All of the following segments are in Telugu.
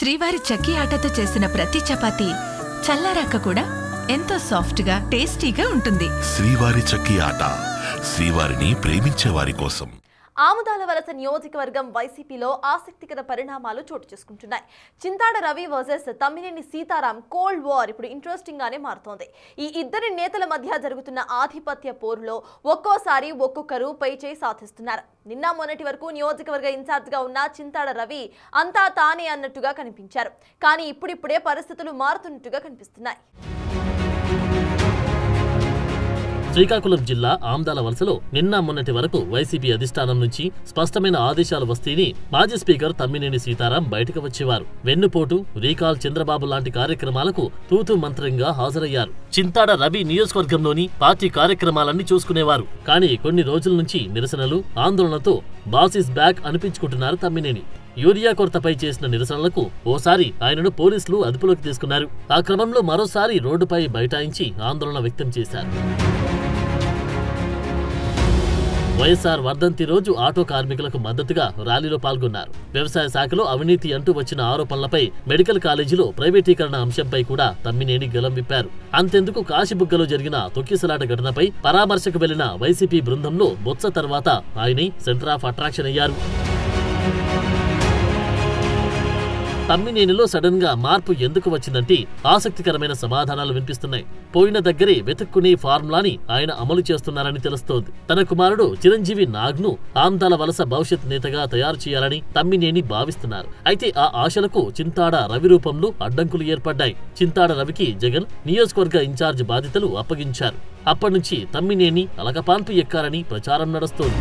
శ్రీవారి చక్కి ఆటతో చేసిన ప్రతి చపాతీ చల్లారాక కూడా ఎంతో సాఫ్ట్గా టేస్టీగా ఉంటుంది. శ్రీవారి చక్కి ఆట, శ్రీవారిని ప్రేమించే వారి కోసం. ఆముదాల వలస నియోజకవర్గం వైసీపీలో ఆసక్తికర పరిణామాలు చోటు చేసుకుంటున్నాయి. Chintada Ravi versus Tammineni Sitaram cold war ఇప్పుడు ఇంట్రెస్టింగ్ గానే మారుతోంది. ఈ ఇద్దరి నేతల మధ్య జరుగుతున్న ఆధిపత్య పోరులో ఒక్కోసారి ఒక్కొక్కరు పై చేయి సాధిస్తున్నారు. నిన్న మొన్నటి వరకు నియోజకవర్గ ఇన్ఛార్జ్గా ఉన్న చింతాడ రవి అంతా తానే అన్నట్టుగా కనిపించారు. కానీ ఇప్పుడిప్పుడే పరిస్థితులు మారుతున్నట్టుగా కనిపిస్తున్నాయి. శ్రీకాకుళం జిల్లా ఆమ్దాల వలసలో నిన్న మొన్నటి వరకు వైసీపీ అధిష్టానం నుంచి స్పష్టమైన ఆదేశాలు వస్తేనే మాజీ స్పీకర్ తమ్మినేని సీతారాం బయటకు వచ్చేవారు. వెన్నుపోటు, రీకాల్ చంద్రబాబు లాంటి కార్యక్రమాలకు తూతూ మంత్రంగా హాజరయ్యారు. చింతాడ రవి నియోజకవర్గంలోని పార్టీ కార్యక్రమాలన్నీ చూసుకునేవారు. కానీ కొన్ని రోజుల నుంచి నిరసనలు, ఆందోళనతో బాస్ ఇస్ బ్యాక్ అనిపించుకుంటున్నారు తమ్మినేని. యూరియా కొరతపై చేసిన నిరసనలకు ఓసారి ఆయనను పోలీసులు అదుపులోకి తీసుకున్నారు. ఆ క్రమంలో మరోసారి రోడ్డుపై బైఠాయించి ఆందోళన వ్యక్తం చేశారు. వైఎస్ఆర్ వర్ధంతి రోజు ఆటో కార్మికులకు మద్దతుగా ర్యాలీలో పాల్గొన్నారు. వ్యవసాయ శాఖలో అవినీతి అంటూ వచ్చిన ఆరోపణలపై మెడికల్ కాలేజీలో ప్రైవేటీకరణ అంశంపై కూడా తమ్మినేని గలం విప్పారు. అంతెందుకు కాశీబుగ్గలో జరిగిన తొక్కిసలాట ఘటనపై పరామర్శకు వెళ్లిన వైసీపీ బృందంలో బొత్స తర్వాత ఆయనే సెంటర్ ఆఫ్ అట్రాక్షన్ అయ్యారు. తమ్మినేనిలో సడన్ గా మార్పు ఎందుకు వచ్చిందంటే ఆసక్తికరమైన సమాధానాలు వినిపిస్తున్నాయి. పోయిన దగ్గరే వెతుక్కునే ఫార్ములాని ఆయన అమలు చేస్తున్నారని తెలుస్తోంది. తన కుమారుడు చిరంజీవి నాగ్ను ఆమ్దాల వలస భవిష్యత్ నేతగా తయారు చేయాలని తమ్మినేని భావిస్తున్నారు. అయితే ఆ ఆశలకు చింతాడ రవి రూపంలో అడ్డంకులు ఏర్పడ్డాయి. చింతాడ రవికి జగన్ నియోజకవర్గ ఇన్ఛార్జ్ బాధ్యతలు అప్పగించారు. అప్పటినుంచి తమ్మినేని అలకపాన్పు ఎక్కారని ప్రచారం నడుస్తోంది.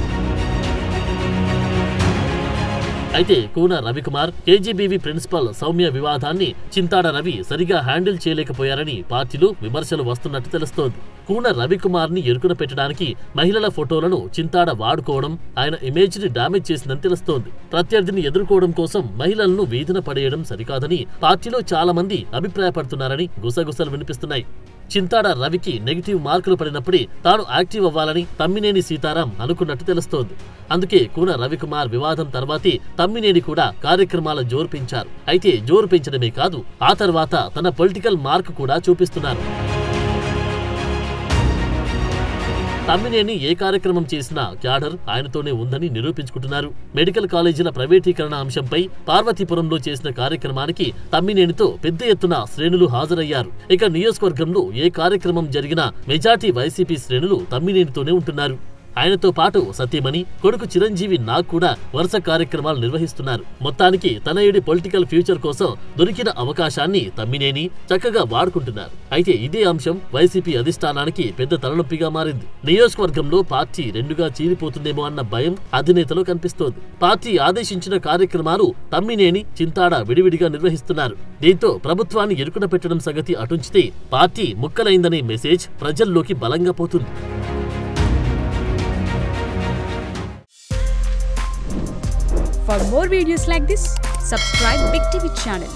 అయితే కూన రవికుమార్, కేజీబీవీ ప్రిన్సిపల్ సౌమ్య వివాదాన్ని చింతాడ రవి సరిగా హ్యాండిల్ చేయలేకపోయారని పార్టీలో విమర్శలు వస్తున్నట్టు తెలుస్తోంది. కూన రవికుమార్ ని ఎరుకున పెట్టడానికి మహిళల ఫోటోలను చింతాడ వాడుకోవడం ఆయన ఇమేజ్ ని డామేజ్ చేసిందని తెలుస్తోంది. ప్రత్యర్థిని ఎదుర్కోవడం కోసం మహిళలను వీధిన పడేయడం సరికాదని పార్టీలో చాలా మంది అభిప్రాయపడుతున్నారని గుసగుసలు వినిపిస్తున్నాయి. చింతాడ రవికి నెగిటివ్ మార్కులు పడినప్పుడే తాను యాక్టివ్ అవ్వాలని తమ్మినేని సీతారాం అనుకున్నట్టు తెలుస్తోంది. అందుకే కూన రవికుమార్ వివాదం తర్వాతే తమ్మినేని కూడా కార్యక్రమాల జోరు పెంచారు. అయితే జోరు పెంచడమే కాదు, ఆ తర్వాత తన పొలిటికల్ మార్క్ కూడా చూపిస్తున్నారు. తమ్మినేని ఏ కార్యక్రమం చేసినా క్యాడర్ ఆయనతోనే ఉందని నిరూపించుకుంటున్నారు. మెడికల్ కాలేజీల ప్రైవేటీకరణ అంశంపై పార్వతీపురంలో చేసిన కార్యక్రమానికి తమ్మినేనితో పెద్ద ఎత్తున శ్రేణులు హాజరయ్యారు. ఇక నియోజకవర్గంలో ఏ కార్యక్రమం జరిగినా మెజార్టీ వైసీపీ శ్రేణులు తమ్మినేనితోనే ఉంటున్నారు. ఆయనతో పాటు సత్యమణి, కొడుకు చిరంజీవి నాగ్ కూడా వరుస కార్యక్రమాలు నిర్వహిస్తున్నారు. మొత్తానికి తనయుడి పొలిటికల్ ఫ్యూచర్ కోసం దొరికిన అవకాశాన్ని తమ్మినేని చక్కగా వాడుకుంటున్నారు. అయితే ఇదే అంశం వైసీపీ అధిష్టానానికి పెద్ద తలనొప్పిగా మారింది. నియోజకవర్గంలో పార్టీ రెండుగా చీలిపోతుందేమో అన్న భయం అధినేతలో కనిపిస్తోంది. పార్టీ ఆదేశించిన కార్యక్రమాలు తమ్మినేని, చింతాడ విడివిడిగా నిర్వహిస్తున్నారు. దీంతో ప్రభుత్వాన్ని ఇరుకున పెట్టడం సంగతి అటుంచితే పార్టీ ముక్కలైందనే మెసేజ్ ప్రజల్లోకి బలంగా పోతుంది. For more videos like this, subscribe Big TV channel.